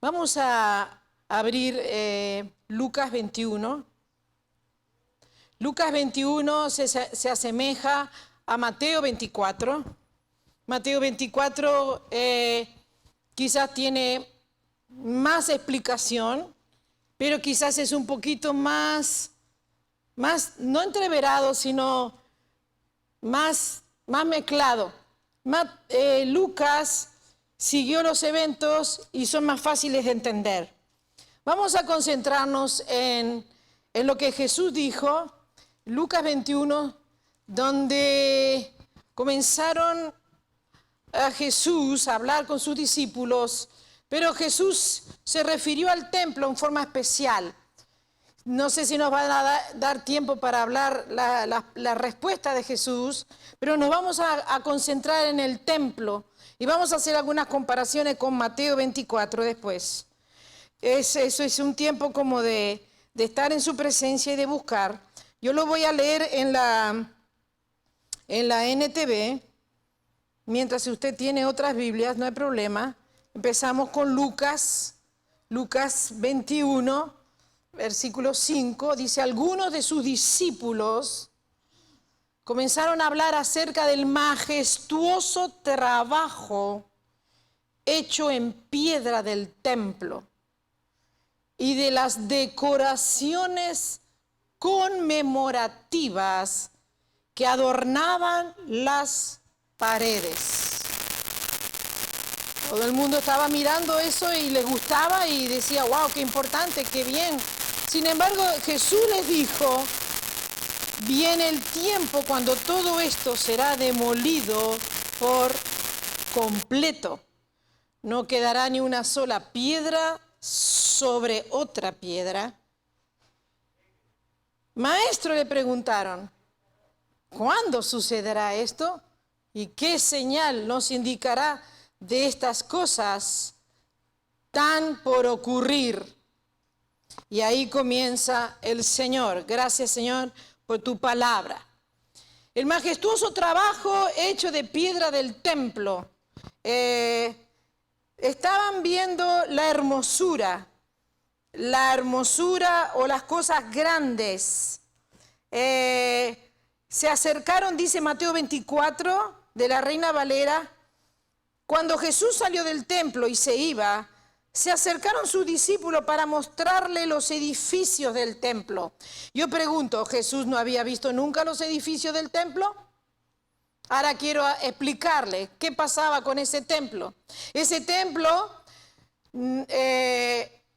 Vamos a abrir Lucas 21. Lucas 21 se asemeja a Mateo 24. Mateo 24 quizás tiene más explicación, pero quizás es un poquito más no entreverado, sino más mezclado. Lucas siguió los eventos y son más fáciles de entender. Vamos a concentrarnos en lo que Jesús dijo, Lucas 21, donde comenzaron a Jesús a hablar con sus discípulos, pero Jesús se refirió al templo en forma especial. No sé si nos va a dar tiempo para hablar la respuesta de Jesús, pero nos vamos a concentrar en el templo y vamos a hacer algunas comparaciones con Mateo 24 después. Eso es un tiempo como de estar en su presencia y de buscar. Yo lo voy a leer en la NTV, mientras si usted tiene otras Biblias, no hay problema. Empezamos con Lucas 21, versículo 5, dice: algunos de sus discípulos comenzaron a hablar acerca del majestuoso trabajo hecho en piedra del templo y de las decoraciones conmemorativas que adornaban las paredes. Todo el mundo estaba mirando eso y les gustaba y decía: wow, qué importante, qué bien. Sin embargo, Jesús les dijo: viene el tiempo cuando todo esto será demolido por completo. No quedará ni una sola piedra sobre otra piedra. Maestro, le preguntaron: ¿cuándo sucederá esto? ¿Y qué señal nos indicará de estas cosas tan por ocurrir? Y ahí comienza el Señor. Gracias, Señor, por tu palabra. El majestuoso trabajo hecho de piedra del templo. Estaban viendo la hermosura o las cosas grandes. Se acercaron, dice Mateo 24, de la Reina Valera. Cuando Jesús salió del templo y se iba, se acercaron sus discípulos para mostrarle los edificios del templo. Yo pregunto, ¿Jesús no había visto nunca los edificios del templo? Ahora quiero explicarle qué pasaba con ese templo. Ese templo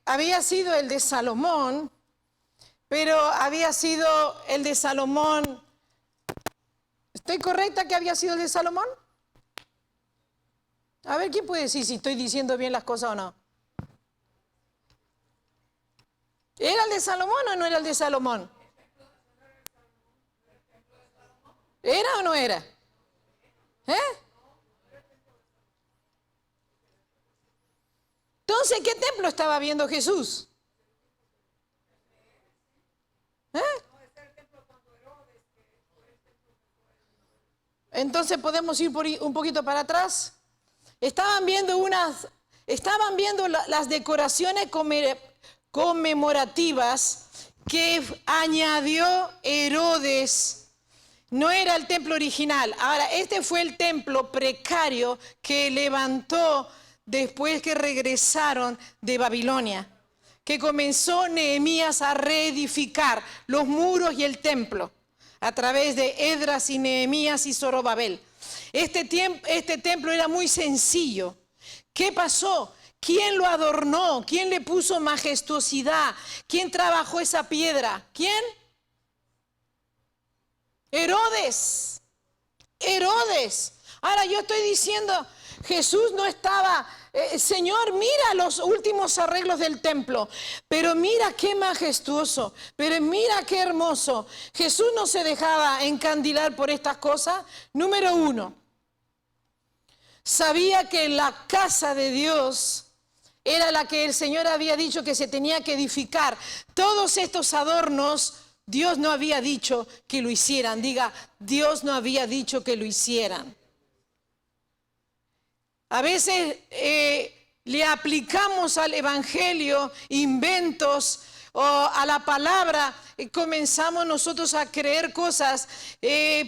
había sido el de Salomón, pero había sido el de Salomón. ¿Estoy correcta que había sido el de Salomón? A ver, ¿quién puede decir si estoy diciendo bien las cosas o no? ¿Era el de Salomón o no era el de Salomón? ¿Era o no era? Entonces, ¿qué templo estaba viendo Jesús? Entonces, ¿podemos ir un poquito para atrás? Estaban viendo las decoraciones conmemorativas que añadió Herodes. No era el templo original. Ahora, este fue el templo precario que levantó después que regresaron de Babilonia, que comenzó Nehemías a reedificar los muros y el templo a través de Esdras y Nehemías y Zorobabel. Este templo era muy sencillo. ¿Qué pasó? ¿Quién lo adornó? ¿Quién le puso majestuosidad? ¿Quién trabajó esa piedra? ¿Quién? Herodes. Ahora yo estoy diciendo, Jesús no estaba, Señor, mira los últimos arreglos del templo, pero mira qué majestuoso, pero mira qué hermoso. Jesús no se dejaba encandilar por estas cosas. Número uno, sabía que la casa de Dios era la que el Señor había dicho que se tenía que edificar. Todos estos adornos, Dios no había dicho que lo hicieran. Diga, Dios no había dicho que lo hicieran. A veces le aplicamos al evangelio inventos o a la palabra, comenzamos nosotros a creer cosas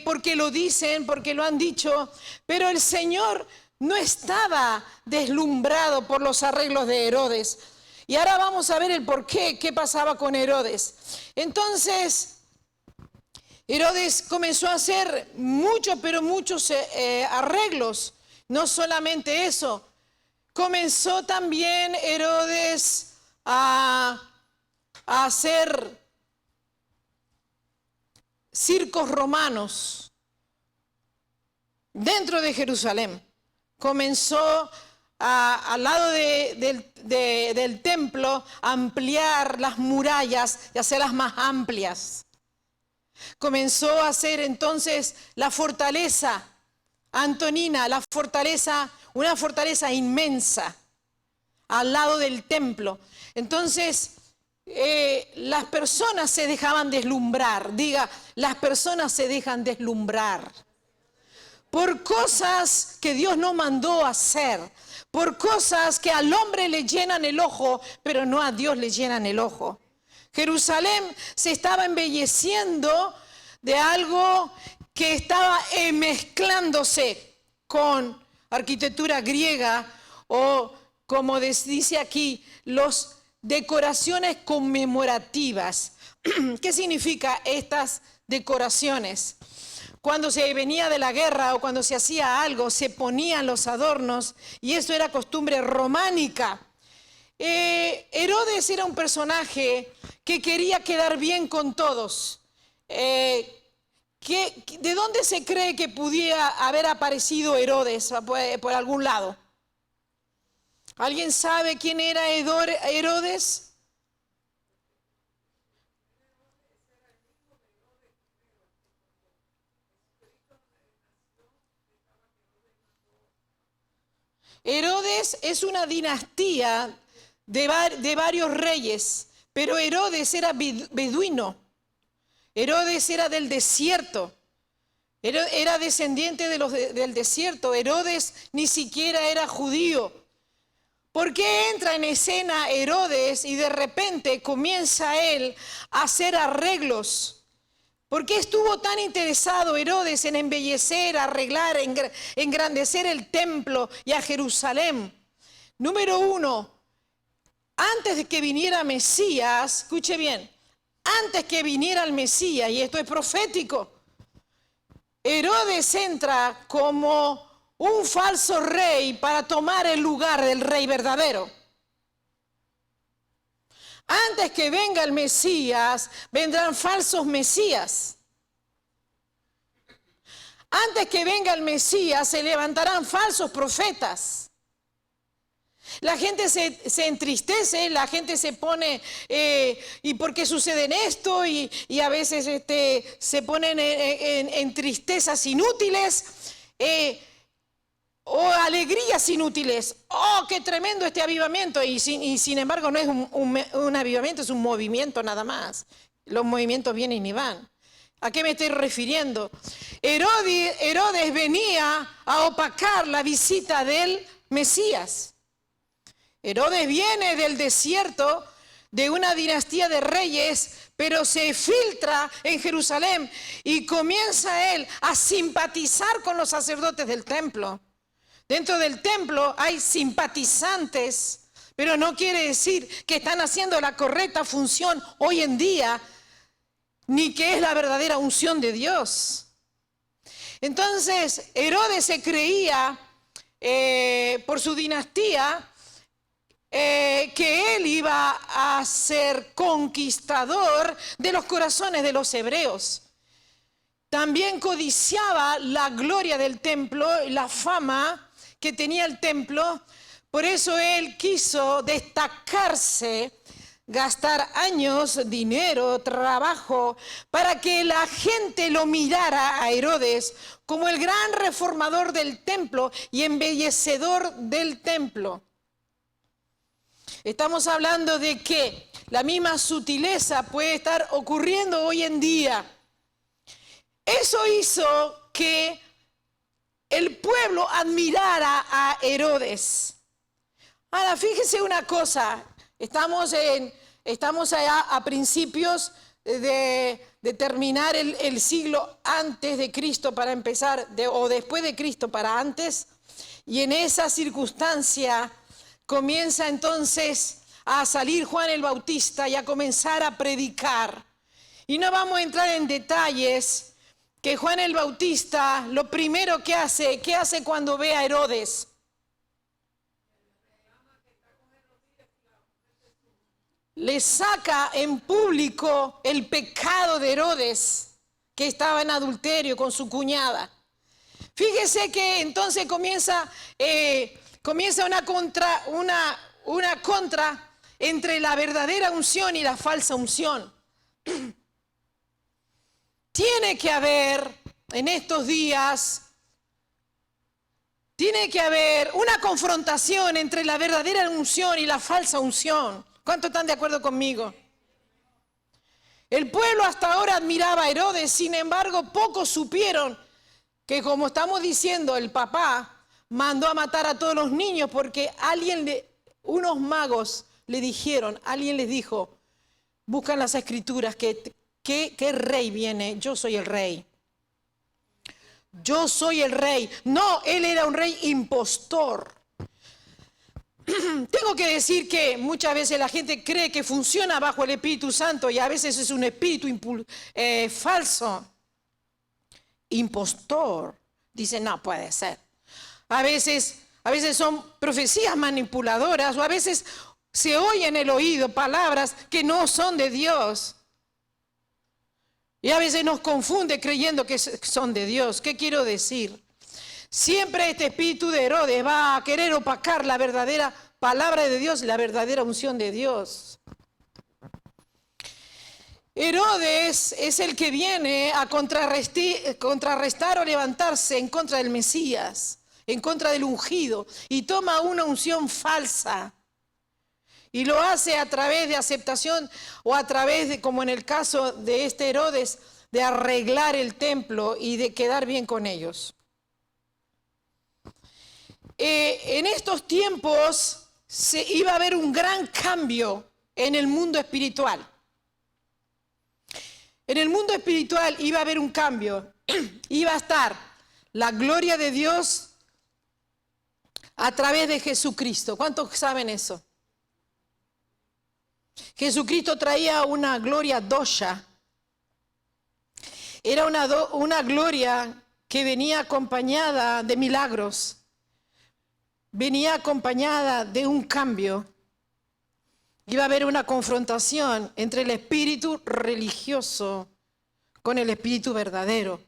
porque lo dicen, porque lo han dicho, pero el Señor no estaba deslumbrado por los arreglos de Herodes. Y ahora vamos a ver el por qué pasaba con Herodes. Entonces, Herodes comenzó a hacer muchos, pero muchos arreglos. No solamente eso, comenzó también Herodes a hacer circos romanos dentro de Jerusalén. Comenzó al lado del templo a ampliar las murallas y hacerlas más amplias. Comenzó a hacer entonces la fortaleza Antonina, una fortaleza inmensa al lado del templo. Entonces, las personas se dejaban deslumbrar. Diga, las personas se dejan deslumbrar por cosas que Dios no mandó hacer, por cosas que al hombre le llenan el ojo, pero no a Dios le llenan el ojo. Jerusalén se estaba embelleciendo de algo que estaba mezclándose con arquitectura griega o, como dice aquí, las decoraciones conmemorativas. ¿Qué significa estas decoraciones? Cuando se venía de la guerra o cuando se hacía algo, se ponían los adornos y eso era costumbre románica. Herodes era un personaje que quería quedar bien con todos. ¿De dónde se cree que pudiera haber aparecido Herodes por algún lado? ¿Alguien sabe quién era Herodes? Herodes es una dinastía de varios reyes, pero Herodes era beduino. Herodes era del desierto. Era descendiente del desierto. Herodes ni siquiera era judío. ¿Por qué entra en escena Herodes y de repente comienza él a hacer arreglos? ¿Por qué estuvo tan interesado Herodes en embellecer, arreglar, engrandecer el templo y a Jerusalén? Número uno, antes de que viniera Mesías, escuche bien, antes que viniera el Mesías, y esto es profético, Herodes entra como un falso rey para tomar el lugar del rey verdadero. Antes que venga el Mesías, vendrán falsos mesías. Antes que venga el Mesías, se levantarán falsos profetas. La gente se entristece, la gente se pone, ¿y por qué sucede esto? Y a veces se ponen en tristezas inútiles. O alegrías inútiles. ¡Oh, qué tremendo este avivamiento! Y sin embargo no es un avivamiento, es un movimiento nada más. Los movimientos vienen y van. ¿A qué me estoy refiriendo? Herodes venía a opacar la visita del Mesías. Herodes viene del desierto, de una dinastía de reyes, pero se filtra en Jerusalén y comienza él a simpatizar con los sacerdotes del templo. Dentro del templo hay simpatizantes, pero no quiere decir que están haciendo la correcta función hoy en día, ni que es la verdadera unción de Dios. Entonces, Herodes se creía, por su dinastía, que él iba a ser conquistador de los corazones de los hebreos. También codiciaba la gloria del templo y la fama que tenía el templo. Por eso él quiso destacarse, gastar años, dinero, trabajo, para que la gente lo mirara a Herodes como el gran reformador del templo y embellecedor del templo. Estamos hablando de que la misma sutileza puede estar ocurriendo hoy en día. Eso hizo que el pueblo admirara a Herodes. Ahora, fíjese una cosa, estamos allá a principios de terminar el siglo antes de Cristo para empezar, o después de Cristo para antes, y en esa circunstancia comienza entonces a salir Juan el Bautista y a comenzar a predicar. Y no vamos a entrar en detalles, que Juan el Bautista, lo primero que hace, ¿qué hace cuando ve a Herodes? Le saca en público el pecado de Herodes, que estaba en adulterio con su cuñada. Fíjese que entonces comienza una contra entre la verdadera unción y la falsa unción. Tiene que haber en estos días, tiene que haber una confrontación entre la verdadera unción y la falsa unción. ¿Cuántos están de acuerdo conmigo? El pueblo hasta ahora admiraba a Herodes, sin embargo, pocos supieron que, como estamos diciendo, el papá mandó a matar a todos los niños porque unos magos le dijeron, alguien les dijo, buscan las escrituras, ¿qué rey viene? Yo soy el rey. Yo soy el rey. No, él era un rey impostor. Tengo que decir que muchas veces la gente cree que funciona bajo el Espíritu Santo y a veces es un espíritu falso. Impostor. Dice, no puede ser. A veces son profecías manipuladoras o a veces se oye en el oído palabras que no son de Dios. Y a veces nos confunde creyendo que son de Dios. ¿Qué quiero decir? Siempre este espíritu de Herodes va a querer opacar la verdadera palabra de Dios, la verdadera unción de Dios. Herodes es el que viene a contrarrestar o levantarse en contra del Mesías, en contra del ungido, y toma una unción falsa. Y lo hace a través de aceptación o a través de, como en el caso de este Herodes, de arreglar el templo y de quedar bien con ellos. En estos tiempos iba a haber un gran cambio en el mundo espiritual. En el mundo espiritual iba a haber un cambio. Iba a estar la gloria de Dios a través de Jesucristo. ¿Cuántos saben eso? Jesucristo traía una gloria dosha. Era una gloria que venía acompañada de milagros. Venía acompañada de un cambio. Iba a haber una confrontación entre el espíritu religioso con el espíritu verdadero.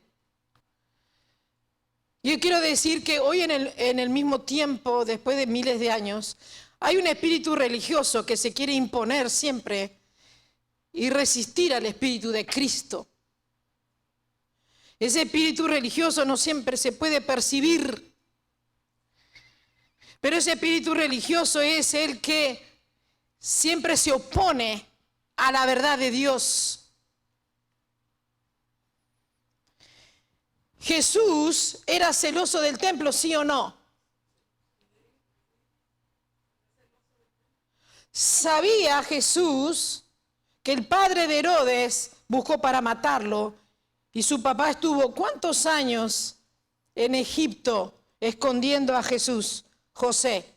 Yo quiero decir que hoy en el mismo tiempo, después de miles de años, hay un espíritu religioso que se quiere imponer siempre y resistir al espíritu de Cristo. Ese espíritu religioso no siempre se puede percibir, pero ese espíritu religioso es el que siempre se opone a la verdad de Dios. Jesús era celoso del templo, ¿sí o no? Sabía Jesús que el padre de Herodes buscó para matarlo y su papá estuvo ¿cuántos años en Egipto escondiendo a Jesús? José.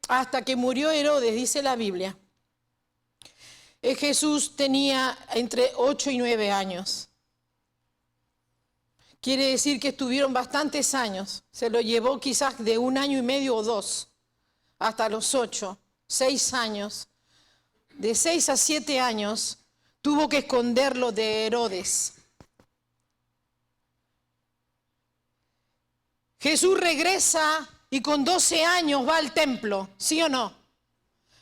Hasta que murió Herodes, dice la Biblia. Jesús tenía entre 8 y 9 años. Quiere decir que estuvieron bastantes años. Se lo llevó quizás de 1 año y medio o 2, hasta los 8, 6 años. De 6 a 7 años tuvo que esconderlo de Herodes. Jesús regresa y con 12 años va al templo, ¿sí o no?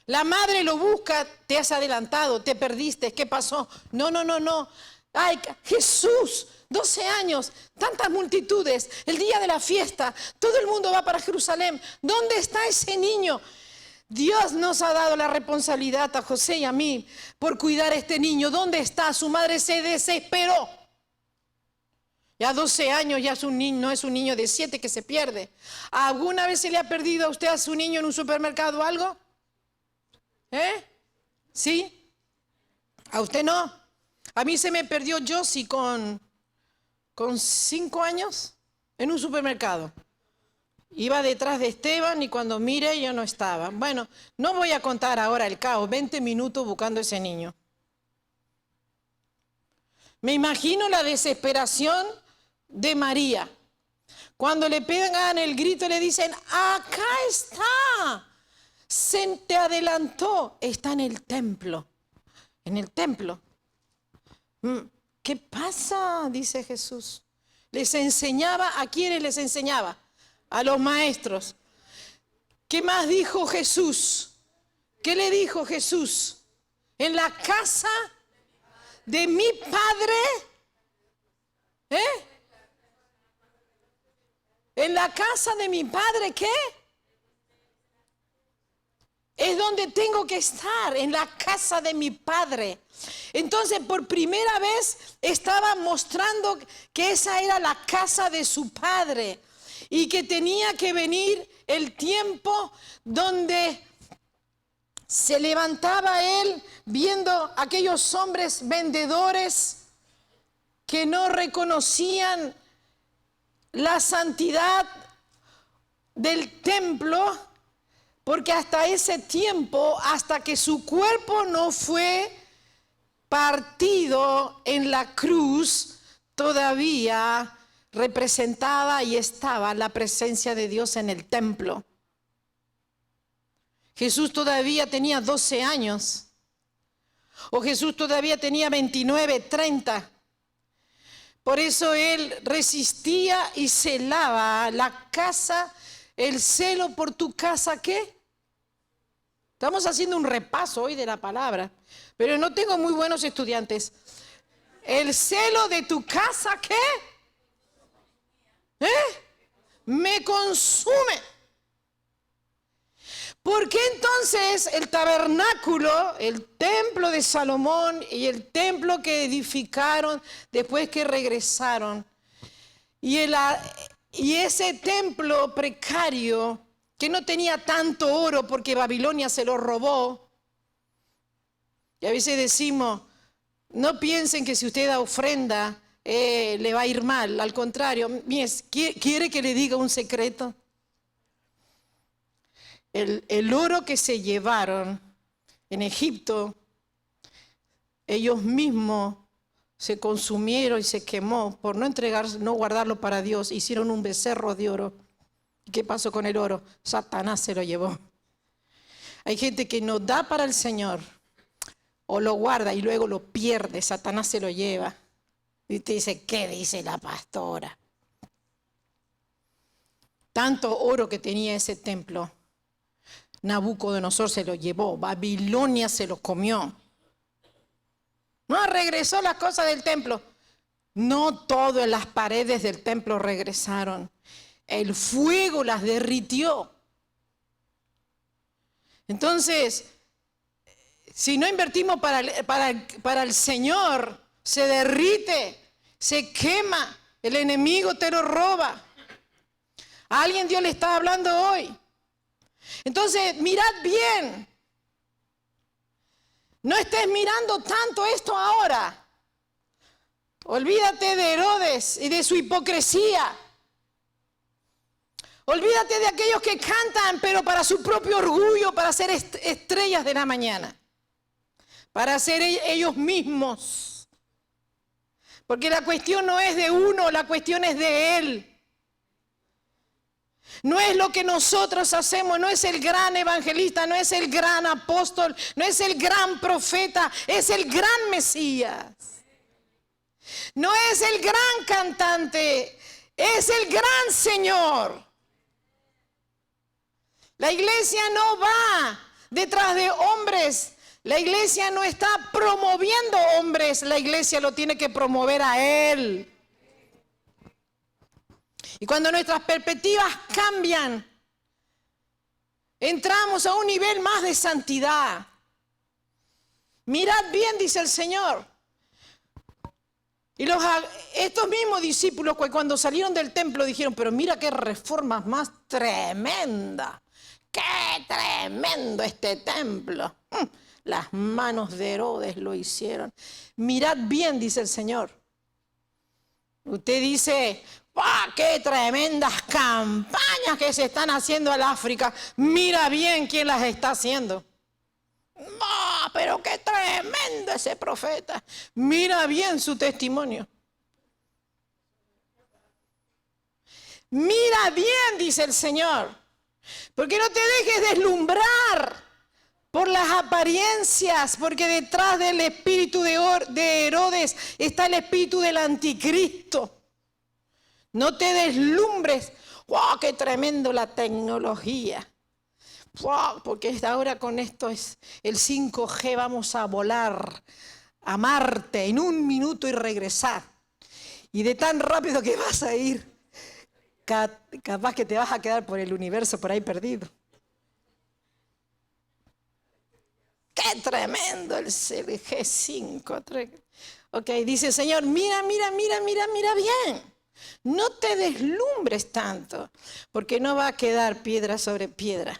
La madre lo busca, te has adelantado, te perdiste, ¿qué pasó? No. Ay, Jesús, 12 años, tantas multitudes, el día de la fiesta, todo el mundo va para Jerusalén. ¿Dónde está ese niño? Dios nos ha dado la responsabilidad a José y a mí por cuidar a este niño. ¿Dónde está? Su madre se desesperó. Ya 12 años ya es un niño, no es un niño de 7 que se pierde. ¿Alguna vez se le ha perdido a usted a su niño en un supermercado o algo? ¿Sí? ¿A usted no? A mí se me perdió Josie con 5 años en un supermercado. Iba detrás de Esteban y cuando miré yo no estaba. Bueno, no voy a contar ahora el caos, 20 minutos buscando a ese niño. Me imagino la desesperación de María. Cuando le pegan el grito le dicen, acá está, se te adelantó, está en el templo. En el templo. ¿Qué pasa? Dice Jesús. Les enseñaba, ¿a quiénes les enseñaba? A los maestros. ¿Qué más dijo Jesús? ¿Qué le dijo Jesús? En la casa de mi Padre, en la casa de mi Padre, ¿qué? Es donde tengo que estar, en la casa de mi Padre. Entonces, por primera vez estaba mostrando que esa era la casa de su Padre y que tenía que venir el tiempo donde se levantaba él viendo aquellos hombres vendedores que no reconocían la santidad del templo, porque hasta ese tiempo, hasta que su cuerpo no fue partido en la cruz, todavía representaba y estaba la presencia de Dios en el templo. Jesús todavía tenía 12 años, o Jesús todavía tenía 29, 30. Por eso él resistía y celaba la casa, el celo por tu casa, ¿qué? Estamos haciendo un repaso hoy de la palabra, pero no tengo muy buenos estudiantes. El celo de tu casa, ¿qué? Me consume. ¿Por qué entonces el tabernáculo, el templo de Salomón y el templo que edificaron después que regresaron, y ese templo precario que no tenía tanto oro porque Babilonia se lo robó? Y a veces decimos, no piensen que si usted da ofrenda le va a ir mal. Al contrario, ¿quiere que le diga un secreto? El oro que se llevaron en Egipto, ellos mismos se consumieron y se quemó por no guardarlo para Dios. Hicieron un becerro de oro. ¿Qué pasó con el oro? Satanás se lo llevó. Hay gente que no da para el Señor o lo guarda y luego lo pierde. Satanás se lo lleva. Y te dice, ¿qué dice la pastora? Tanto oro que tenía ese templo, Nabucodonosor se lo llevó, Babilonia se lo comió. No regresó las cosas del templo. No todo en las paredes del templo regresaron. El fuego las derritió. Entonces, si no invertimos para el Señor, se derrite, se quema, el enemigo te lo roba. A alguien Dios le está hablando hoy. Entonces, mirad bien. No estés mirando tanto esto ahora. Olvídate de Herodes y de su hipocresía. Olvídate de aquellos que cantan, pero para su propio orgullo, para ser estrellas de la mañana. Para ser ellos mismos. Porque la cuestión no es de uno, la cuestión es de Él. No es lo que nosotros hacemos, no es el gran evangelista, no es el gran apóstol, no es el gran profeta, es el gran Mesías. No es el gran cantante, es el gran Señor. La iglesia no va detrás de hombres, la iglesia no está promoviendo hombres, la iglesia lo tiene que promover a Él. Y cuando nuestras perspectivas cambian, Entramos a un nivel más de santidad. Mirad bien, dice el Señor. Y estos mismos discípulos cuando salieron del templo dijeron, pero mira qué reformas más tremenda. ¡Qué tremendo este templo! Las manos de Herodes lo hicieron. Mirad bien, dice el Señor. Usted dice, ¡ah, qué tremendas campañas que se están haciendo al África! Mira bien quién las está haciendo. ¡Ah, pero qué tremendo ese profeta! Mira bien su testimonio. Mira bien, dice el Señor. Porque no te dejes deslumbrar por las apariencias, porque detrás del espíritu de Herodes está el espíritu del anticristo. No te deslumbres. ¡Wow, qué tremendo la tecnología! ¡Wow! Porque ahora con esto es el 5G, vamos a volar a Marte en 1 minuto y regresar. Y de tan rápido que vas a ir, capaz que te vas a quedar por el universo por ahí perdido. ¡Qué tremendo el G5! Ok, dice Señor, mira bien. No te deslumbres tanto, porque no va a quedar piedra sobre piedra.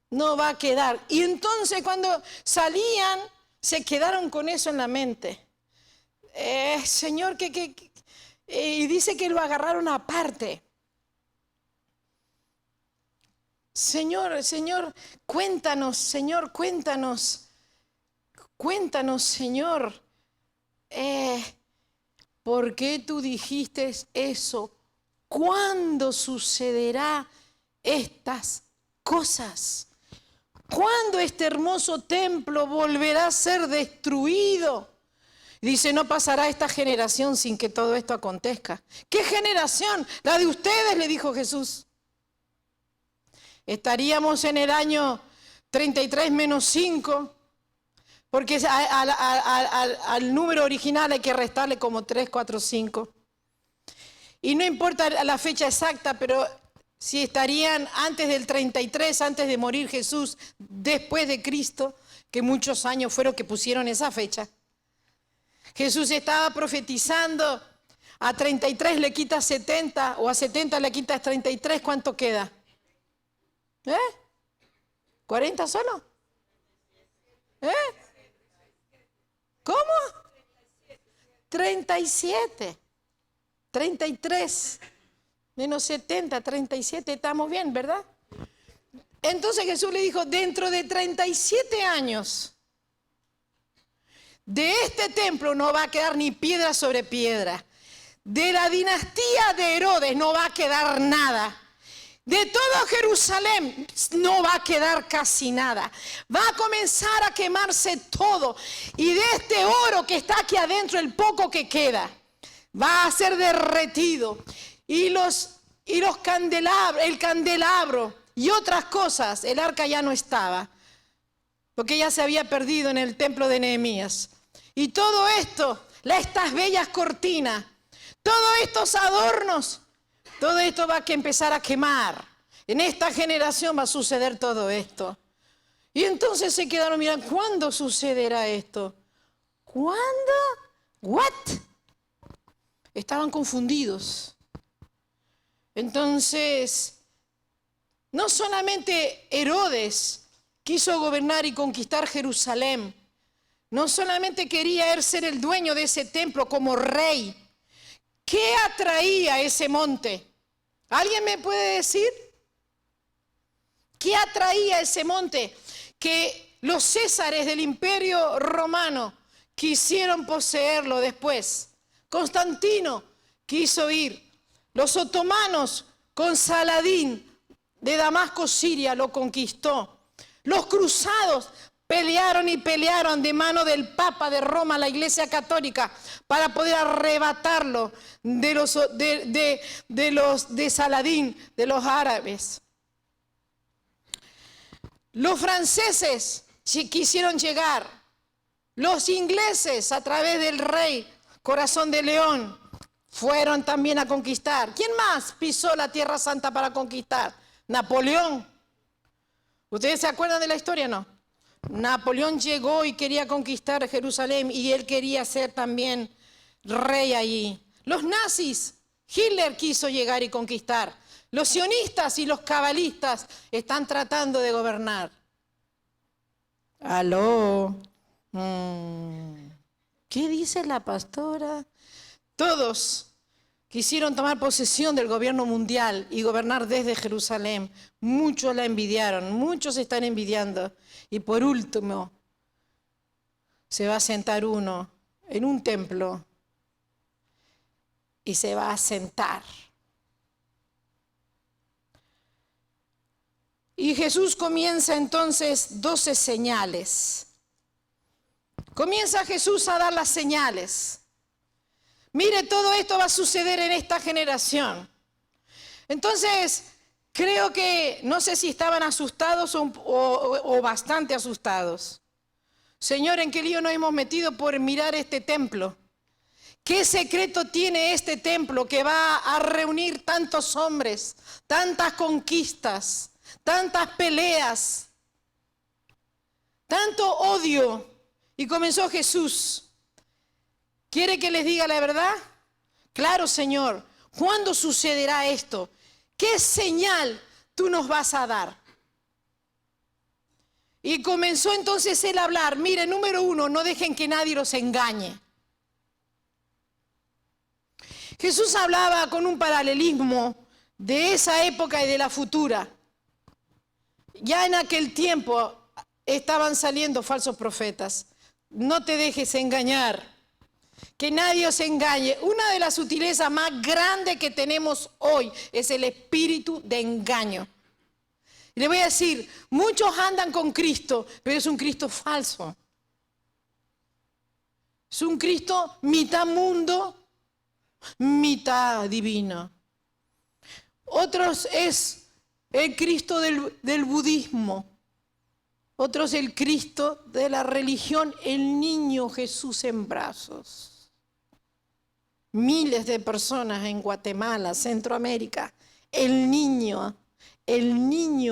No va a quedar. Y entonces cuando salían, se quedaron con eso en la mente. Señor, y dice que lo agarraron aparte. Señor, cuéntanos, Señor, cuéntanos, Señor, ¿por qué tú dijiste eso? ¿Cuándo sucederá estas cosas? ¿Cuándo este hermoso templo volverá a ser destruido? Dice, no pasará esta generación sin que todo esto acontezca. ¿Qué generación? La de ustedes, le dijo Jesús. Estaríamos en el año 33 menos 5, porque al número original hay que restarle como 3, 4, 5. Y no importa la fecha exacta, pero si estarían antes del 33, antes de morir Jesús, después de Cristo, que muchos años fueron que pusieron esa fecha. Jesús estaba profetizando, a 33 le quitas 70, o a 70 le quitas 33, ¿cuánto queda? ¿40 solo? ¿Cómo? 37. 33 menos 70, 37, estamos bien, ¿verdad? Entonces Jesús le dijo, dentro de 37 años, de este templo no va a quedar ni piedra sobre piedra. De la dinastía de Herodes no va a quedar nada. De todo Jerusalén no va a quedar casi nada. Va a comenzar a quemarse todo. Y de este oro que está aquí adentro, el poco que queda, va a ser derretido. Y los candelabros, el candelabro y otras cosas, el arca ya no estaba, porque ya se había perdido en el templo de Nehemías. Y todo esto, estas bellas cortinas, todos estos adornos, todo esto va a empezar a quemar. En esta generación va a suceder todo esto. Y entonces se quedaron mirando, ¿cuándo sucederá esto? ¿Cuándo? ¿What? Estaban confundidos. Entonces, no solamente Herodes quiso gobernar y conquistar Jerusalén, no solamente quería él ser el dueño de ese templo como rey. ¿Qué atraía ese monte? ¿Alguien me puede decir? ¿Qué atraía ese monte? Que los césares del Imperio Romano quisieron poseerlo después. Constantino quiso ir. Los otomanos con Saladín de Damasco, Siria, lo conquistó. Los cruzados pelearon y pelearon de mano del Papa de Roma, la Iglesia Católica, para poder arrebatarlo de Saladín, de los árabes. Los franceses quisieron llegar. Los ingleses, a través del rey Corazón de León, fueron también a conquistar. ¿Quién más pisó la Tierra Santa para conquistar? Napoleón. ¿Ustedes se acuerdan de la historia, no? Napoleón llegó y quería conquistar Jerusalén y él quería ser también rey allí. Los nazis, Hitler quiso llegar y conquistar. Los sionistas y los cabalistas están tratando de gobernar. ¿Aló? ¿Qué dice la pastora? Todos quisieron tomar posesión del gobierno mundial y gobernar desde Jerusalén. Muchos la envidiaron, muchos están envidiando. Y por último, se va a sentar uno en un templo y se va a sentar. Y Jesús comienza entonces 12 señales. Comienza Jesús a dar las señales. Mire, todo esto va a suceder en esta generación. Entonces, creo que, no sé si estaban asustados o bastante asustados. Señor, ¿en qué lío nos hemos metido por mirar este templo? ¿Qué secreto tiene este templo que va a reunir tantos hombres, tantas conquistas, tantas peleas, tanto odio? Y comenzó Jesús. ¿Quiere que les diga la verdad? Claro, Señor. ¿Cuándo sucederá esto? ¿Qué señal tú nos vas a dar? Y comenzó entonces él a hablar. Mire, número 1, no dejen que nadie los engañe. Jesús hablaba con un paralelismo de esa época y de la futura. Ya en aquel tiempo estaban saliendo falsos profetas. No te dejes engañar. Que nadie os engañe. Una de las sutilezas más grandes que tenemos hoy es el espíritu de engaño. Y le voy a decir, muchos andan con Cristo, pero es un Cristo falso. Es un Cristo mitad mundo, mitad divino. Otros es el Cristo del budismo. Otros el Cristo de la religión, el niño Jesús en brazos. Miles de personas en Guatemala, Centroamérica, el niño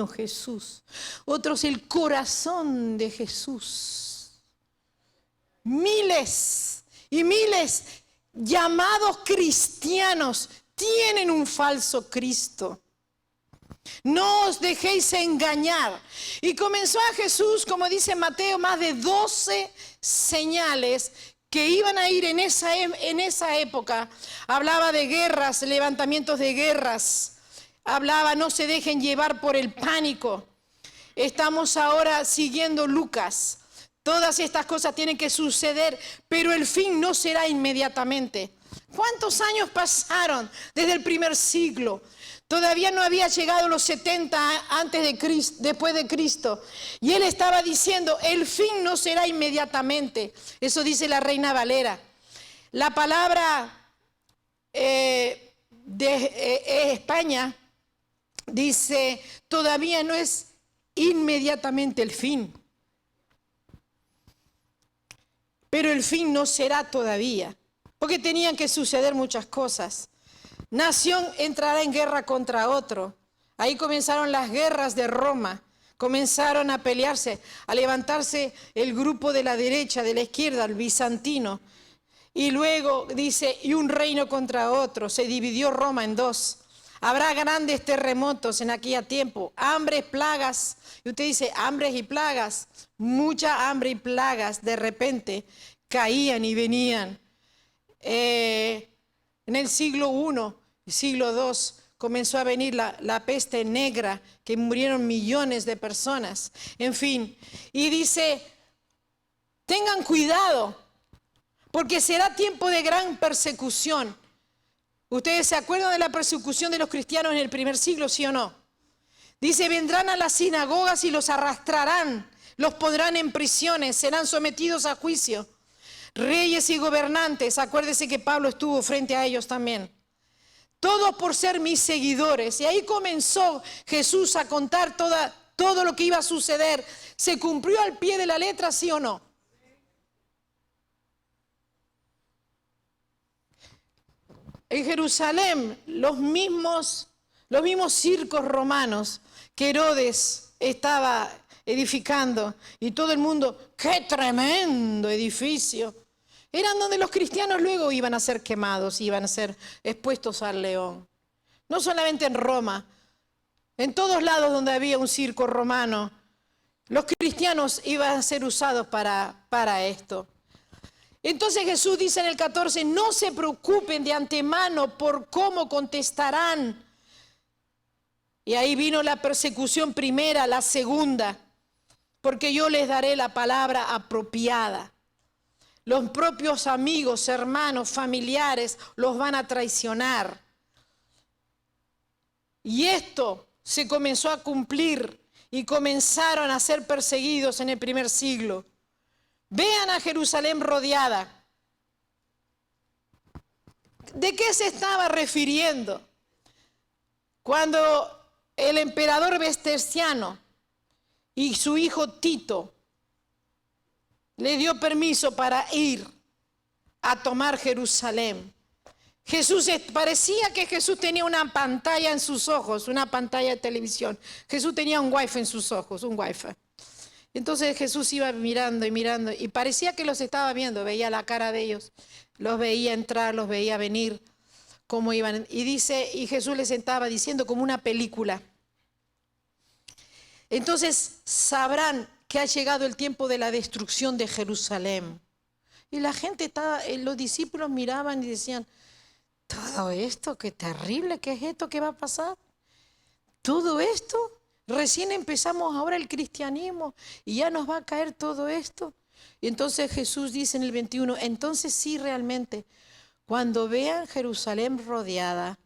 Jesús. Otros el corazón de Jesús. Miles y miles llamados cristianos tienen un falso Cristo. No os dejéis engañar. Y comenzó a Jesús, como dice Mateo, más de 12 señales que iban a ir en esa época. Hablaba de guerras, levantamientos de guerras. Hablaba, no se dejen llevar por el pánico. Estamos ahora siguiendo Lucas. Todas estas cosas tienen que suceder, pero el fin no será inmediatamente. ¿Cuántos años pasaron desde el primer siglo? Todavía no había llegado los 70 antes de Cristo, después de Cristo. Y él estaba diciendo, el fin no será inmediatamente. Eso dice la Reina Valera. La palabra de España dice, todavía no es inmediatamente el fin. Pero el fin no será todavía. Porque tenían que suceder muchas cosas. Nación entrará en guerra contra otro. Ahí comenzaron las guerras de Roma. Comenzaron a pelearse, a levantarse el grupo de la derecha, de la izquierda, el bizantino. Y luego dice, y un reino contra otro. Se dividió Roma en dos. Habrá grandes terremotos en aquel tiempo, hambres, plagas. Y usted dice, hambres y plagas. Mucha hambre y plagas de repente caían y venían. En el siglo I, siglo II, comenzó a venir la peste negra, que murieron millones de personas. En fin, y dice, tengan cuidado, porque será tiempo de gran persecución. ¿Ustedes se acuerdan de la persecución de los cristianos en el primer siglo, sí o no? Dice, vendrán a las sinagogas y los arrastrarán, los pondrán en prisiones, serán sometidos a juicio. Reyes y gobernantes, acuérdese que Pablo estuvo frente a ellos también. Todos por ser mis seguidores. Y ahí comenzó Jesús a contar todo lo que iba a suceder. ¿Se cumplió al pie de la letra, sí o no? En Jerusalén, los mismos Los mismos circos romanos que Herodes estaba edificando y todo el mundo, ¡qué tremendo edificio! Eran donde los cristianos luego iban a ser quemados, iban a ser expuestos al león. No solamente en Roma, en todos lados donde había un circo romano, los cristianos iban a ser usados para esto. Entonces Jesús dice en el 14, no se preocupen de antemano por cómo contestarán. Y ahí vino la persecución primera, la segunda, porque yo les daré la palabra apropiada. Los propios amigos, hermanos, familiares los van a traicionar. Y esto se comenzó a cumplir y comenzaron a ser perseguidos en el primer siglo. Vean a Jerusalén rodeada. ¿De qué se estaba refiriendo? Cuando el emperador Vespasiano y su hijo Tito le dio permiso para ir a tomar Jerusalén. Parecía que Jesús tenía una pantalla en sus ojos, una pantalla de televisión. Jesús tenía un wifi en sus ojos, un wifi. Entonces Jesús iba mirando y mirando y parecía que los estaba viendo, veía la cara de ellos, los veía entrar, los veía venir, cómo iban. Y Jesús les estaba diciendo como una película. Entonces sabrán que ha llegado el tiempo de la destrucción de Jerusalén. Y la gente, los discípulos miraban y decían, todo esto, qué terrible, ¿qué es esto que va a pasar? Todo esto, recién empezamos ahora el cristianismo y ya nos va a caer todo esto. Y entonces Jesús dice en el 21, entonces sí realmente, cuando vean Jerusalén rodeada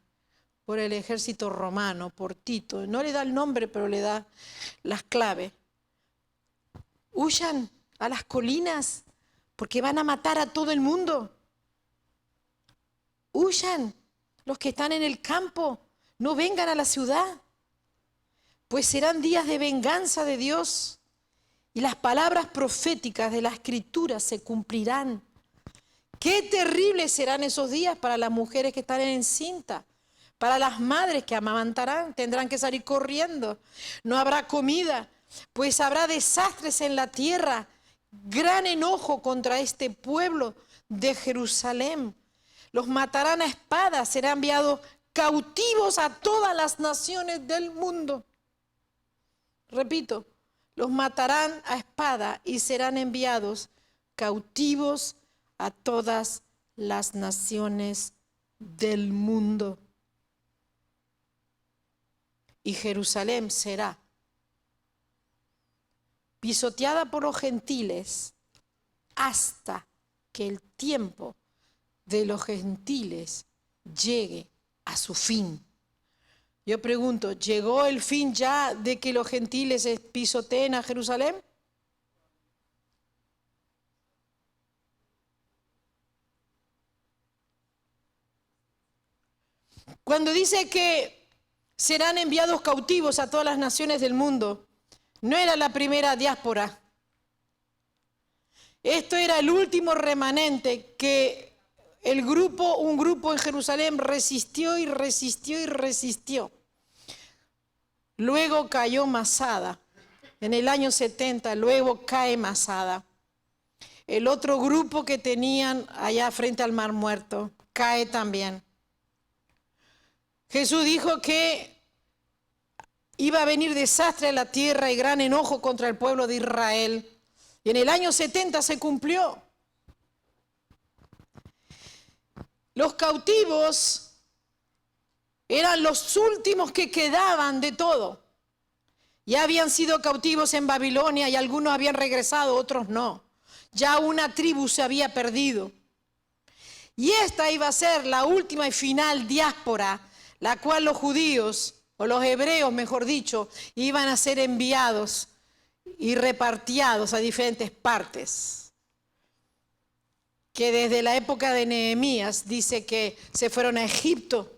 por el ejército romano, por Tito, no le da el nombre, pero le da las claves, huyan a las colinas porque van a matar a todo el mundo. Huyan los que están en el campo, no vengan a la ciudad, pues serán días de venganza de Dios y las palabras proféticas de la Escritura se cumplirán. Qué terribles serán esos días para las mujeres que están encinta, para las madres que amamantarán, tendrán que salir corriendo, no habrá comida, pues habrá desastres en la tierra, gran enojo contra este pueblo de Jerusalén. Los matarán a espada, serán enviados cautivos a todas las naciones del mundo. Repito, los matarán a espada y serán enviados cautivos a todas las naciones del mundo. Y Jerusalén será pisoteada por los gentiles hasta que el tiempo de los gentiles llegue a su fin. Yo pregunto, ¿llegó el fin ya de que los gentiles pisoteen a Jerusalén? Cuando dice que serán enviados cautivos a todas las naciones del mundo, no era la primera diáspora. Esto era el último remanente que un grupo en Jerusalén resistió y resistió y resistió. Luego cayó Masada. En el año 70, luego cae Masada. El otro grupo que tenían allá frente al Mar Muerto cae también. Jesús dijo que iba a venir desastre a la tierra y gran enojo contra el pueblo de Israel. Y en el año 70 se cumplió. Los cautivos eran los últimos que quedaban de todo. Ya habían sido cautivos en Babilonia y algunos habían regresado, otros no. Ya una tribu se había perdido. Y esta iba a ser la última y final diáspora, la cual los judíos, o los hebreos mejor dicho, iban a ser enviados y repartidos a diferentes partes. Que desde la época de Nehemías dice que se fueron a Egipto.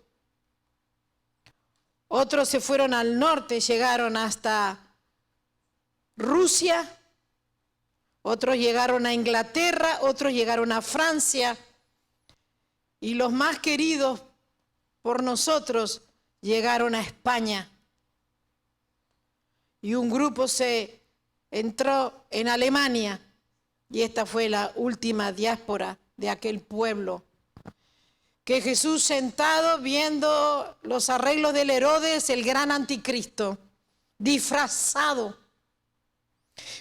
Otros se fueron al norte, llegaron hasta Rusia. Otros llegaron a Inglaterra, otros llegaron a Francia. Y los más queridos por nosotros llegaron a España y un grupo se entró en Alemania y esta fue la última diáspora de aquel pueblo. Que Jesús sentado viendo los arreglos del Herodes, el gran anticristo, disfrazado.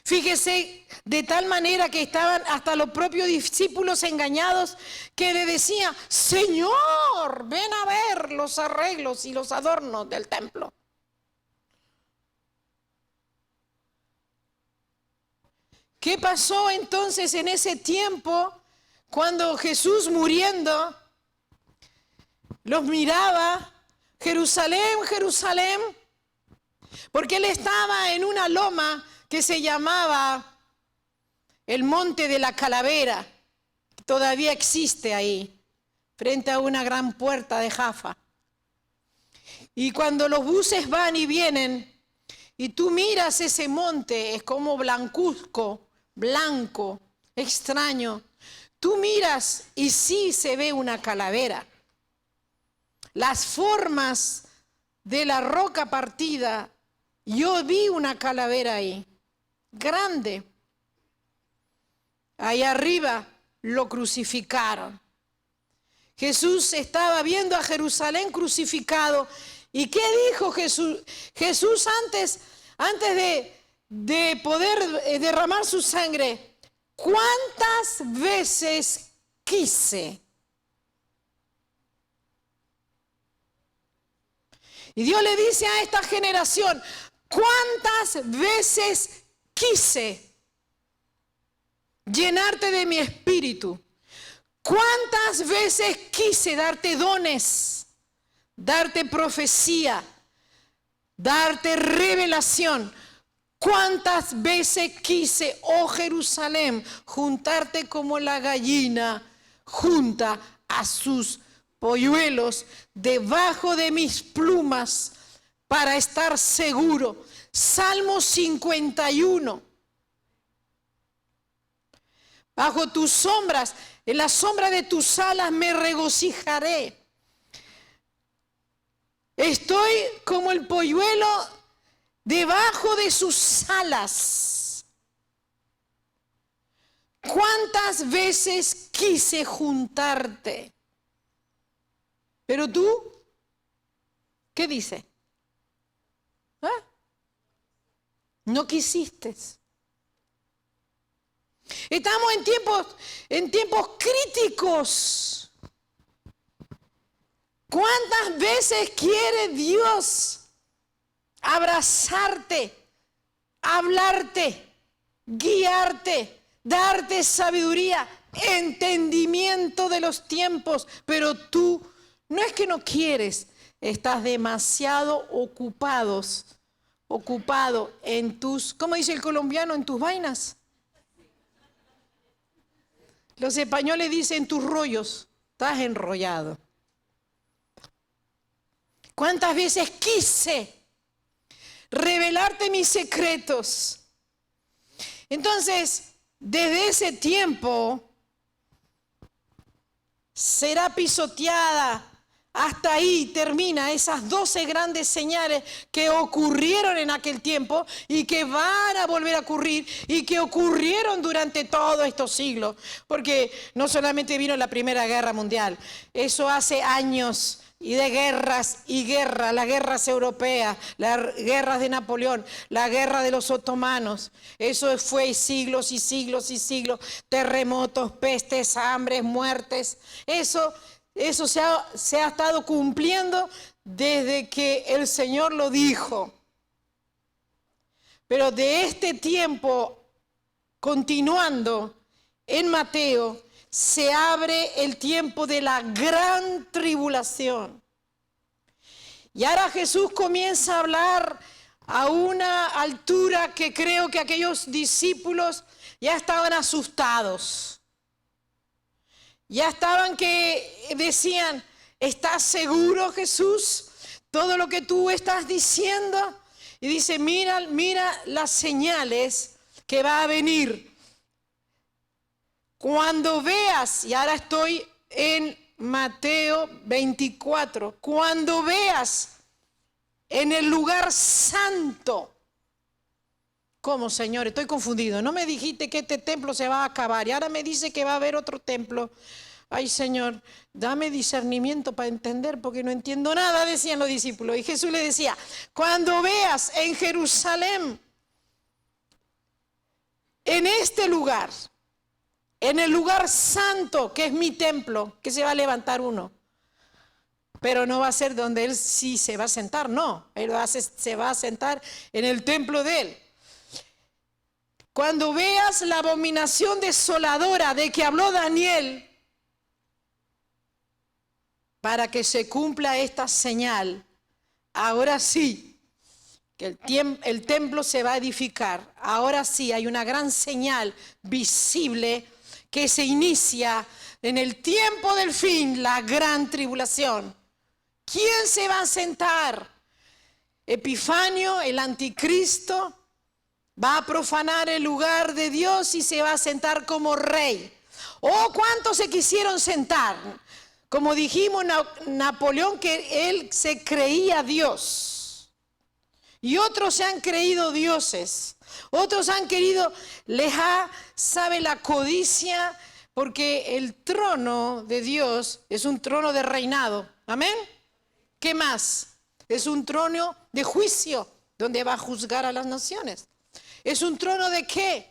Fíjese, de tal manera que estaban hasta los propios discípulos engañados que le decían: Señor, ven a ver los arreglos y los adornos del templo. ¿Qué pasó entonces en ese tiempo cuando Jesús muriendo los miraba? Jerusalén, Jerusalén, porque él estaba en una loma que se llamaba el Monte de la Calavera, que todavía existe ahí, frente a una gran puerta de Jaffa. Y cuando los buses van y vienen, y tú miras ese monte, es como blancuzco, blanco, extraño. Tú miras y sí se ve una calavera. Las formas de la roca partida, yo vi una calavera ahí, grande. Ahí arriba lo crucificaron. Jesús estaba viendo a Jerusalén crucificado. ¿Y qué dijo Jesús? Jesús antes de poder derramar su sangre, ¿cuántas veces quise? Y Dios le dice a esta generación: ¿cuántas veces quise llenarte de mi espíritu? ¿Cuántas veces quise darte dones, darte profecía, darte revelación? ¿Cuántas veces quise, oh Jerusalén, juntarte como la gallina junta a sus polluelos debajo de mis plumas para estar seguro? Salmo 51. Bajo tus sombras, en la sombra de tus alas me regocijaré. Estoy como el polluelo debajo de sus alas. ¿Cuántas veces quise juntarte? Pero tú, ¿qué dice? ¿Ah? No quisiste. Estamos en tiempos críticos. ¿Cuántas veces quiere Dios abrazarte, hablarte, guiarte, darte sabiduría, entendimiento de los tiempos? Pero tú no es que no quieres, estás demasiado ocupado en tus, ¿cómo dice el colombiano? En tus vainas. Los españoles dicen tus rollos, estás enrollado. ¿Cuántas veces quise revelarte mis secretos? Entonces, desde ese tiempo será pisoteada. Hasta ahí termina esas 12 grandes señales que ocurrieron en aquel tiempo y que van a volver a ocurrir y que ocurrieron durante todos estos siglos. Porque no solamente vino la Primera Guerra Mundial, eso hace años, y de guerras y guerras, las guerras europeas, las guerras de Napoleón, la guerra de los otomanos. Eso fue siglos y siglos y siglos, terremotos, pestes, hambres, muertes. Eso se ha estado cumpliendo desde que el Señor lo dijo. Pero de este tiempo, continuando en Mateo, se abre el tiempo de la gran tribulación. Y ahora Jesús comienza a hablar a una altura que creo que aquellos discípulos ya estaban asustados. Ya estaban que decían: ¿estás seguro, Jesús? Todo lo que tú estás diciendo. Y dice: mira las señales que va a venir. Cuando veas, y ahora estoy en Mateo 24, cuando veas en el lugar santo. ¿Cómo, Señor? Estoy confundido. No me dijiste que este templo se va a acabar y ahora me dice que va a haber otro templo. Ay, Señor, dame discernimiento para entender porque no entiendo nada, decían los discípulos. Y Jesús le decía, cuando veas en Jerusalén, en este lugar, en el lugar santo que es mi templo, que se va a levantar uno. Pero no va a ser donde Él sí se va a sentar, no. Él se va a sentar en el templo de Él. Cuando veas la abominación desoladora de que habló Daniel, para que se cumpla esta señal, ahora sí, que el templo se va a edificar. Ahora sí hay una gran señal visible que se inicia en el tiempo del fin, la gran tribulación. ¿Quién se va a sentar? Epifanio, el anticristo, va a profanar el lugar de Dios y se va a sentar como rey. Oh, ¿cuántos se quisieron sentar? Como dijimos, Napoleón, que él se creía Dios. Y otros se han creído dioses. Otros han querido, sabe la codicia, porque el trono de Dios es un trono de reinado. ¿Amén? ¿Qué más? Es un trono de juicio, donde va a juzgar a las naciones. ¿Es un trono de qué?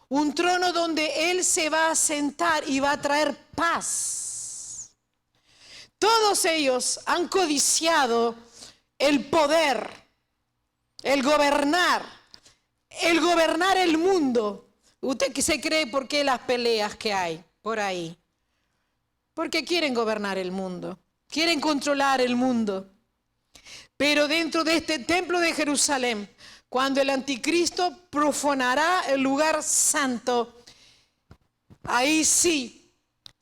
Un trono donde Él se va a sentar y va a traer paz. Todos ellos han codiciado el poder, el gobernar el mundo. ¿Usted qué se cree por qué las peleas que hay por ahí? Porque quieren gobernar el mundo, quieren controlar el mundo. Pero dentro de este templo de Jerusalén, cuando el anticristo profanará el lugar santo, ahí sí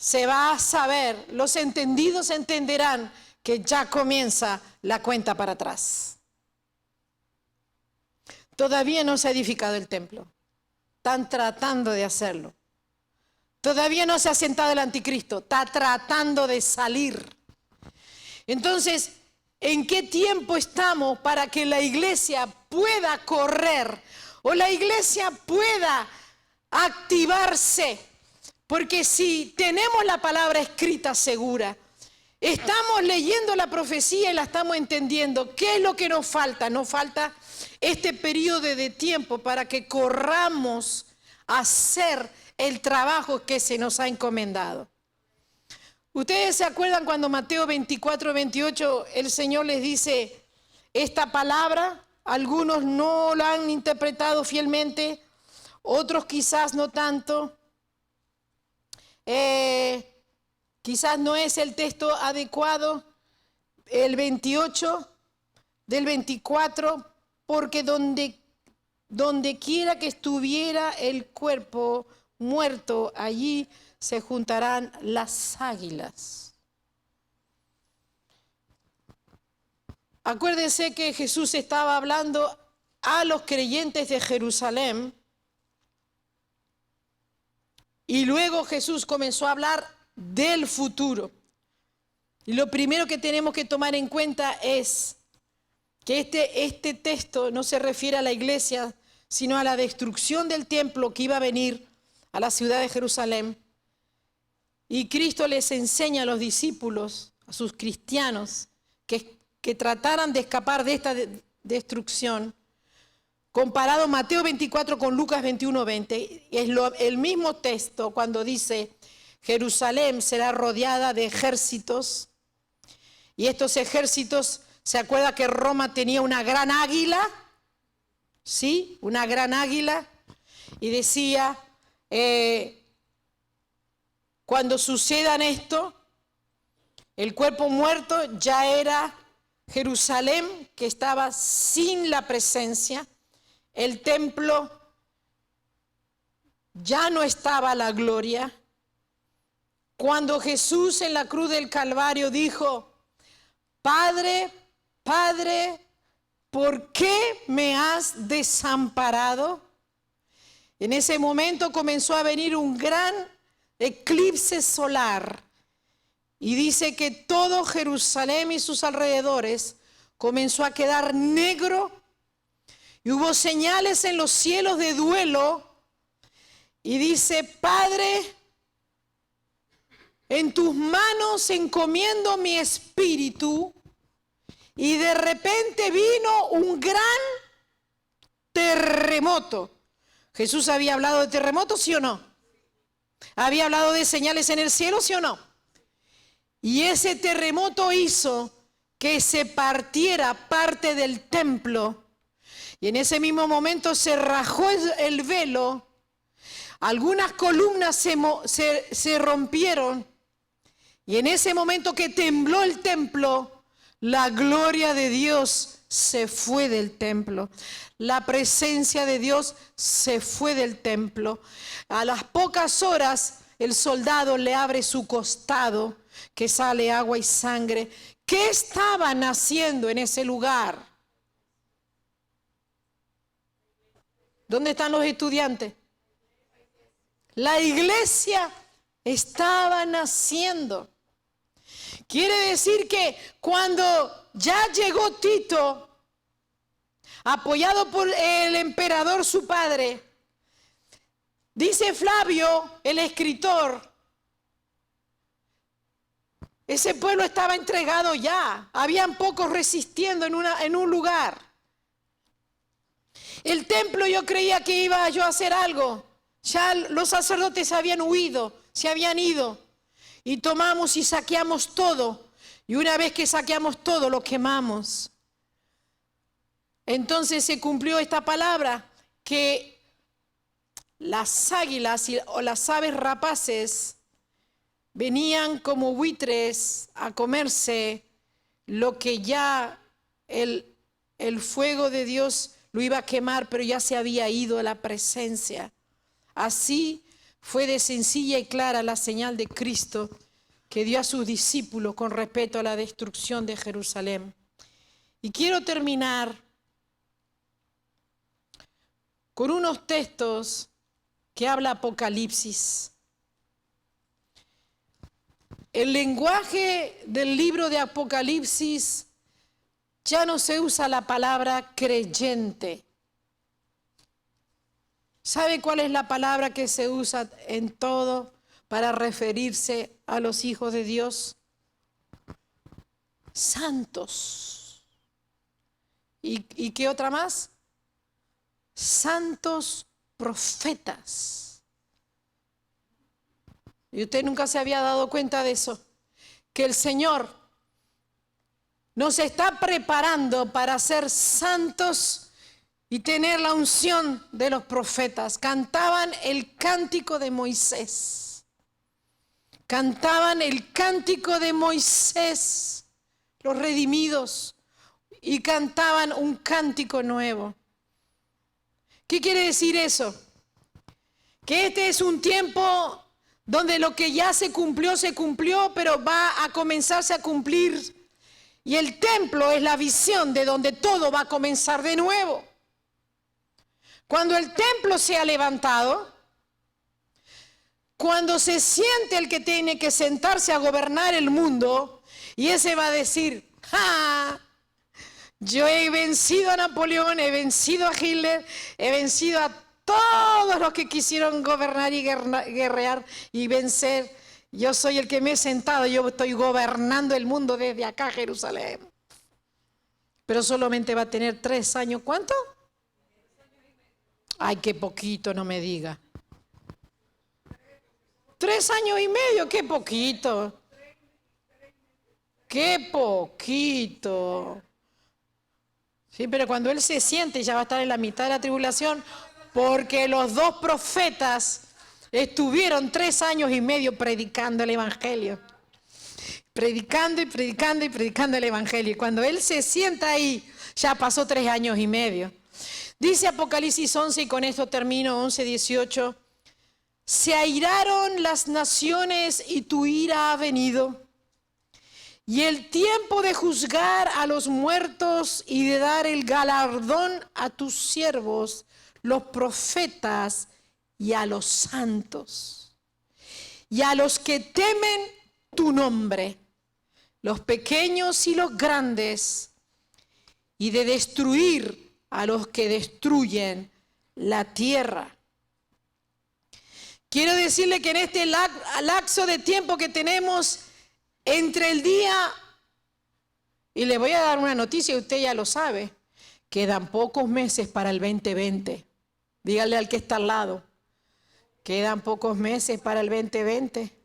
se va a saber, los entendidos entenderán que ya comienza la cuenta para atrás. Todavía no se ha edificado el templo, están tratando de hacerlo. Todavía no se ha sentado el anticristo, está tratando de salir. Entonces, ¿en qué tiempo estamos para que la iglesia pueda correr o la iglesia pueda activarse? Porque si tenemos la palabra escrita segura, estamos leyendo la profecía y la estamos entendiendo, ¿qué es lo que nos falta? Nos falta este periodo de tiempo para que corramos a hacer el trabajo que se nos ha encomendado. ¿Ustedes se acuerdan cuando Mateo 24, 28 el Señor les dice esta palabra? Algunos no la han interpretado fielmente, otros quizás no tanto. Quizás no es el texto adecuado. El 28 del 24, porque donde quiera que estuviera el cuerpo muerto, allí se juntarán las águilas. Acuérdense que Jesús estaba hablando a los creyentes de Jerusalén y luego Jesús comenzó a hablar del futuro. Y lo primero que tenemos que tomar en cuenta es que este texto no se refiere a la iglesia, sino a la destrucción del templo que iba a venir a la ciudad de Jerusalén. Y Cristo les enseña a los discípulos, a sus cristianos, que trataran de escapar de esta destrucción. Comparado Mateo 24 con Lucas 21, 20, es el mismo texto cuando dice, Jerusalén será rodeada de ejércitos. Y estos ejércitos, ¿se acuerda que Roma tenía una gran águila? ¿Sí? Una gran águila. Y decía, cuando sucedan esto, el cuerpo muerto ya era Jerusalén, que estaba sin la presencia. El templo ya no estaba la gloria. Cuando Jesús en la cruz del Calvario dijo, Padre, Padre, ¿por qué me has desamparado? En ese momento comenzó a venir un gran eclipse solar y dice que todo Jerusalén y sus alrededores comenzó a quedar negro y hubo señales en los cielos de duelo. Y dice: Padre, en tus manos encomiendo mi espíritu. Y de repente vino un gran terremoto. ¿Jesús había hablado de terremotos, sí o no? ¿Había hablado de señales en el cielo, sí o no? Y ese terremoto hizo que se partiera parte del templo. Y en ese mismo momento se rajó el velo. Algunas columnas se rompieron. Y en ese momento que tembló el templo, la gloria de Dios se fue del templo. La presencia de Dios se fue del templo. A las pocas horas, el soldado le abre su costado, que sale agua y sangre. ¿Qué estaban haciendo en ese lugar? ¿Dónde están los estudiantes? La iglesia estaba naciendo. Quiere decir que cuando ya llegó Tito, apoyado por el emperador su padre, dice Flavio, el escritor, ese pueblo estaba entregado ya. Habían pocos resistiendo en un lugar. El templo, yo creía que iba yo a hacer algo. Ya los sacerdotes habían huido, se habían ido. Y tomamos y saqueamos todo. Y una vez que saqueamos todo, lo quemamos. Entonces se cumplió esta palabra, que las águilas o las aves rapaces venían como buitres a comerse lo que ya el fuego de Dios lo iba a quemar, pero ya se había ido la presencia. Así fue de sencilla y clara la señal de Cristo que dio a sus discípulos con respecto a la destrucción de Jerusalén. Y quiero terminar con unos textos que habla Apocalipsis. El lenguaje del libro de Apocalipsis ya no se usa la palabra creyente. ¿Sabe cuál es la palabra que se usa en todo para referirse a los hijos de Dios? Santos. ¿Y qué otra más? Santos profetas. ¿Y usted nunca se había dado cuenta de eso? Que el Señor nos está preparando para ser santos y tener la unción de los profetas. Cantaban el cántico de Moisés. Cantaban el cántico de Moisés, los redimidos, y cantaban un cántico nuevo. ¿Qué quiere decir eso? Que este es un tiempo donde lo que ya se cumplió, pero va a comenzarse a cumplir. Y el templo es la visión de donde todo va a comenzar de nuevo. Cuando el templo sea levantado, cuando se siente el que tiene que sentarse a gobernar el mundo, y ese va a decir: ¡ja! Yo he vencido a Napoleón, he vencido a Hitler, he vencido a todos los que quisieron gobernar y guerrear y vencer. Yo soy el que me he sentado, yo estoy gobernando el mundo desde acá, Jerusalén. Pero solamente va a tener 3 años. ¿Cuánto? Ay, qué poquito, no me diga. 3 años y medio, qué poquito. Qué poquito. Sí, pero cuando Él se siente ya va a estar en la mitad de la tribulación, porque los 2 profetas estuvieron 3 años y medio predicando el Evangelio. Predicando y predicando y predicando el Evangelio. Y cuando Él se sienta ahí, ya pasó 3 años y medio. Dice Apocalipsis 11, y con esto termino, 11:18. Se airaron las naciones y tu ira ha venido. Y el tiempo de juzgar a los muertos y de dar el galardón a tus siervos, los profetas, y a los santos, y a los que temen tu nombre, los pequeños y los grandes. y de destruir a los que destruyen la tierra. Quiero decirle que en este lapso de tiempo que tenemos entre el día, y le voy a dar una noticia, usted ya lo sabe, quedan pocos meses para el 2020. Dígale al que está al lado, quedan pocos meses para el 2020.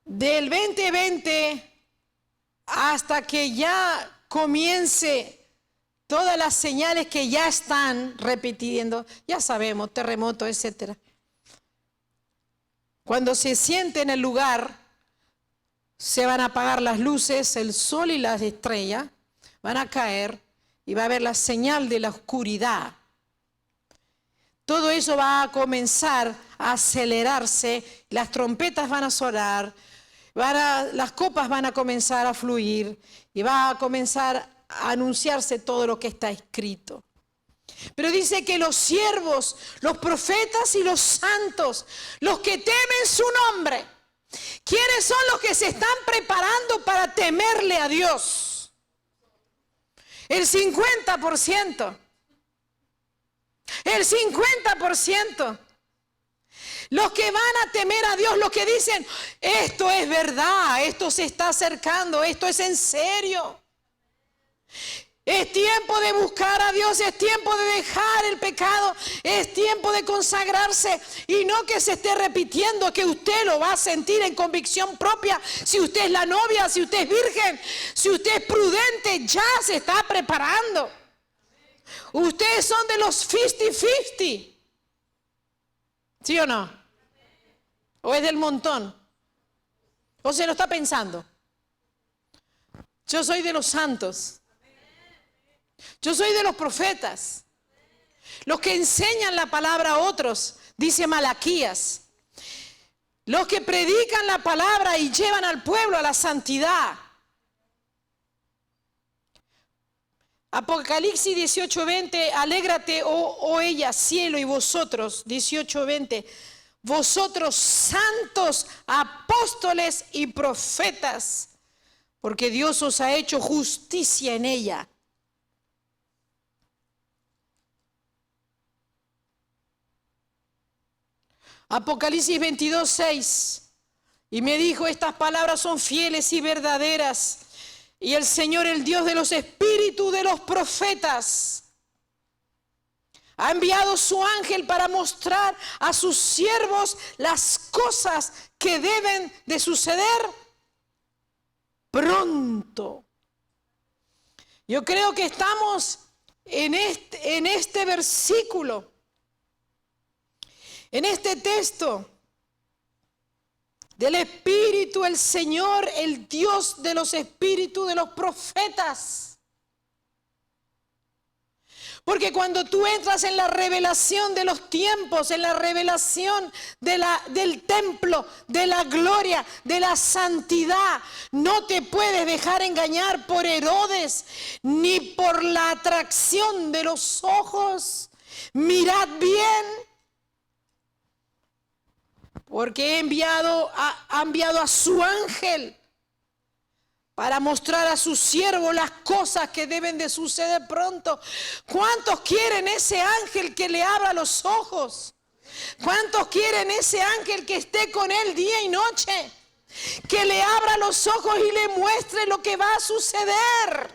Del 2020 hasta que ya comience todas las señales que ya están repitiendo, ya sabemos, terremoto, etc. Cuando se siente en el lugar, se van a apagar las luces, el sol y las estrellas van a caer y va a haber la señal de la oscuridad. Todo eso va a comenzar a acelerarse, las trompetas van a sonar, las copas van a comenzar a fluir y va a comenzar a anunciarse todo lo que está escrito. Pero dice que los siervos, los profetas y los santos, los que temen su nombre, ¿quiénes son los que se están preparando para temerle a Dios? El 50%. El 50%. Los que van a temer a Dios, los que dicen, esto es verdad, esto se está acercando, esto es en serio. Es tiempo de buscar a Dios, es tiempo de dejar el pecado, es tiempo de consagrarse y no que se esté repitiendo, que usted lo va a sentir en convicción propia. Si usted es la novia, si usted es virgen, si usted es prudente, ya se está preparando. Ustedes son de los 50-50. ¿Sí o no? ¿O es del montón? ¿O se lo está pensando? Yo soy de los santos. Yo soy de los profetas. Los que enseñan la palabra a otros, dice Malaquías. Los que predican la palabra y llevan al pueblo a la santidad. Apocalipsis 18:20, alégrate, oh ella, cielo, y vosotros, 18:20, vosotros santos, apóstoles y profetas, porque Dios os ha hecho justicia en ella. Apocalipsis 22:6, y me dijo, estas palabras son fieles y verdaderas. Y el Señor, el Dios de los espíritus de los profetas, ha enviado su ángel para mostrar a sus siervos las cosas que deben de suceder pronto. Yo creo que estamos en este versículo, en este texto, del Espíritu, el Señor, el Dios de los espíritus de los profetas. Porque cuando tú entras en la revelación de los tiempos, en la revelación del templo, de la gloria, de la santidad, no te puedes dejar engañar por Herodes, ni por la atracción de los ojos. Mirad bien. Porque ha enviado a su ángel para mostrar a su siervo las cosas que deben de suceder pronto. ¿Cuántos quieren ese ángel que le abra los ojos? ¿Cuántos quieren ese ángel que esté con él día y noche? Que le abra los ojos y le muestre lo que va a suceder.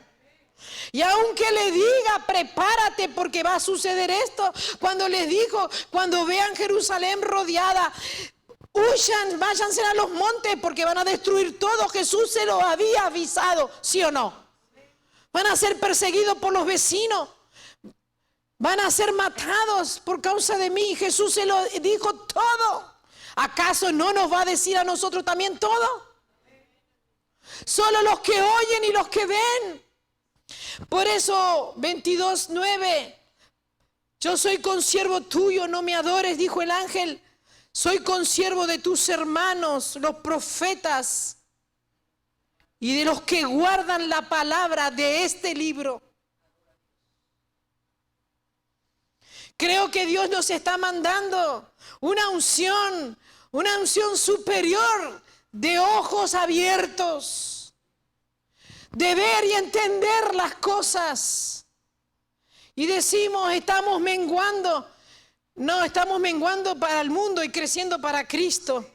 Y aunque le diga, prepárate porque va a suceder esto. Cuando les dijo, cuando vean Jerusalén rodeada, huyan, váyanse a los montes porque van a destruir todo. Jesús se lo había avisado, ¿sí o no? Van a ser perseguidos por los vecinos. Van a ser matados por causa de mí. Jesús se lo dijo todo. ¿Acaso no nos va a decir a nosotros también todo? Solo los que oyen y los que ven. Por eso 22:9, yo soy consiervo tuyo, no me adores, dijo el ángel. Soy consiervo de tus hermanos, los profetas, y de los que guardan la palabra de este libro. Creo que Dios nos está mandando una unción superior de ojos abiertos. de ver y entender las cosas. Y decimos, estamos menguando. No, estamos menguando para el mundo y creciendo para Cristo.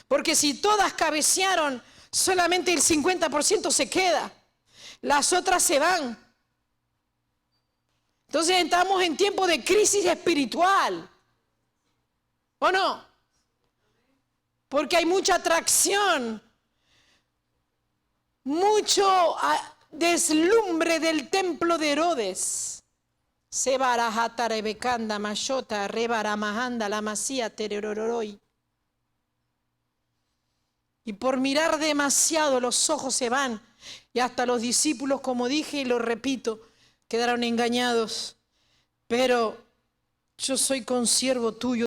Porque si todas cabecearon, solamente el 50% se queda. Las otras se van. Entonces estamos en tiempo de crisis espiritual. ¿O no? Porque hay mucha atracción, mucho deslumbre del templo de Herodes. Sebarajata rebecanda machota rebaramajanda la masía tererororoi. Y por mirar demasiado los ojos se van. Y hasta los discípulos, como dije y lo repito, quedaron engañados. Pero yo soy consiervo tuyo.